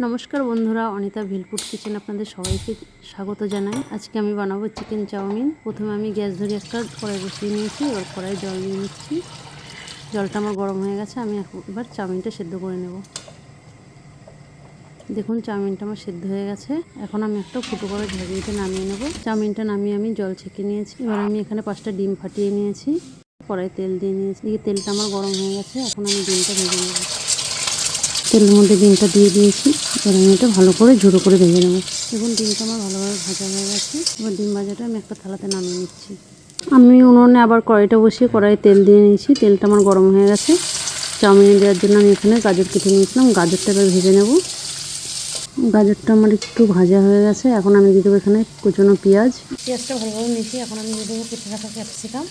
নমস্কার বন্ধুরা, অনিতা ভিলফুড কিচেন আপনাদের সবাইকে স্বাগত জানাই। আজকে আমি বানাবো চিকেন চাউমিন। প্রথমে আমি গ্যাস ধরে একটা কড়াই বসিয়ে নিয়েছি। এবার কড়াই জল দিয়ে নিচ্ছি। জলটা আমার গরম হয়ে গেছে। আমি এবার চাউমিনটা সেদ্ধ করে নেব। দেখুন চাউমিনটা আমার সেদ্ধ হয়ে গেছে। এখন আমি একটা ফুটো করে ঝাঁঝরিতে নামিয়ে নেব। চাউমিনটা নামিয়ে আমি জল ছেঁকে নিয়েছি। এবার আমি এখানে 5টা ডিম ফাটিয়ে নিয়েছি। কড়াই তেল দিয়ে নিয়েছি। এই তেলটা আমার গরম হয়ে গেছে। এখন আমি ডিমটা ভেজে নেব। তেলের মধ্যে ডিমটা দিয়ে দিয়েছি। এবার আমি এটা ভালো করে ঝুড়ো করে ভেজে নেব। দেখুন ডিমটা আমার ভালোভাবে ভাজা হয়ে গেছে। এবার ডিম ভাজাটা আমি একটা থালাতে নামিয়ে নিচ্ছি। আমি উনুনে আবার কড়াইটা বসিয়ে কড়াইয়ে তেল দিয়ে নিয়েছি। তেলটা আমার গরম হয়ে গেছে। চাউমিনে দেওয়ার জন্য আমি এখানে গাজর কেটে নিয়েছিলাম। গাজরটা এবার ভেজে নেব। গাজরটা আমার একটু ভাজা হয়ে গেছে। এখন আমি দিয়ে দেবো এখানে কুচনো পেঁয়াজ। পেঁয়াজটা ভালোভাবে মিশিয়ে এখন আমি দিয়ে দেবো কেটে রাখা ক্যাপসিকাম।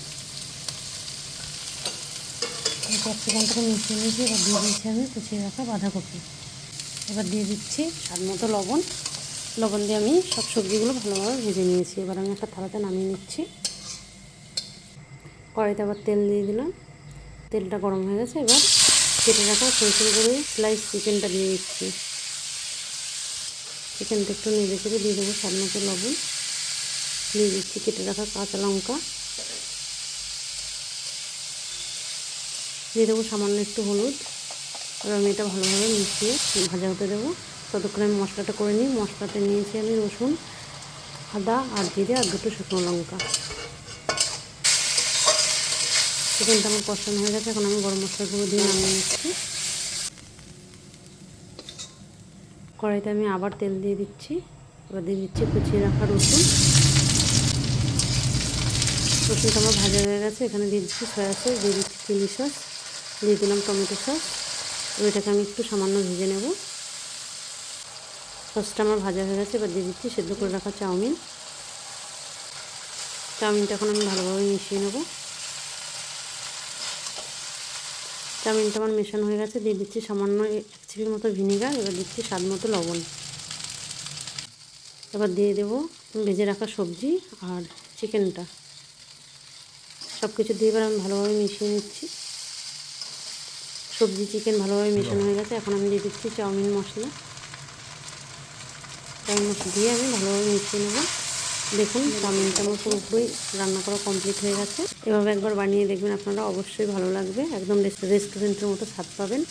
ক্যাপসিকামটাকে মিশিয়ে এবার দিয়ে দিচ্ছি আমি কুচিয়ে রাখা বাঁধাকপি। এবার দিয়ে দিচ্ছি স্বাদ মতো লবণ। লবণ দিয়ে আমি সব সবজিগুলো ভালোভাবে ভেজে নিয়েছি। এবার আমি একটা থালাতে নামিয়ে নিচ্ছি। কড়াইতে আবার তেল দিয়ে দিলাম। তেলটা গরম হয়ে গেছে। এবার কেটে রাখা সরষে করে স্লাইস চিকেনটা দিয়ে দিচ্ছি। চিকেনটা একটু নেড়ে চেড়ে দিয়ে দেবো স্বাদ মতো লবণ। দিয়ে দিচ্ছি কেটে রাখা কাঁচা লঙ্কা। দিয়ে দেবো সামান্য একটু হলুদ। এবার আমি এটা ভালোভাবে মিশিয়ে ভাজা হতে দেবো। ততক্ষণে আমি মশলাটা করে নিই। মশলাতে নিয়েছি আমি রসুন, আদা আর জিরে আর 2টো শুকনো লঙ্কা। চিকেনটা আমার কষানো হয়ে গেছে। এখন আমি গরম মশলাগুলো দিয়ে নামিয়ে নিচ্ছি। কড়াইতে আমি আবার তেল দিয়ে দিচ্ছি। এবার দিয়ে দিচ্ছি কুচিয়ে রাখা রসুন। রসুনটা আমার ভাজা হয়ে গেছে। এখানে দিয়ে দিচ্ছি সয়া সস, দিয়ে দিচ্ছি চিলি সস, দিয়ে দিলাম টমেটো সস। এটাকে আমি একটু সামান্য ভেজে নেব। সসটা আমার ভাজা হয়ে গেছে। এবার দিয়ে দিচ্ছি সেদ্ধ করে রাখা চাউমিন। চাউমিনটা এখন আমি ভালোভাবে মিশিয়ে নেব। চাউমিনটা আমার মেশানো হয়ে গেছে। দিয়ে দিচ্ছি সামান্য 1 চিমটি মতো ভিনেগার। এবার দিচ্ছি স্বাদ মতো লবণ। এবার দিয়ে দেবো ভেজে রাখা সবজি আর চিকেনটা। সব কিছু দিয়ে এবার আমি ভালোভাবে মিশিয়ে নিচ্ছি। সবজি চিকেন ভালোভাবে মেশানো হয়ে গেছে। এখন আমি দিয়ে দিচ্ছি চাউমিন মশলা। চাউমিন মশলা দিয়ে আমি ভালোভাবে মিশিয়ে নেব। দেখুন চাউমিনটা আমার পুরোপুরি রান্না করা কমপ্লিট হয়ে গেছে। এভাবে একবার বানিয়ে দেখবেন, আপনারা অবশ্যই ভালো লাগবে। একদম রেস্টুরেন্টের মতো স্বাদ পাবেন।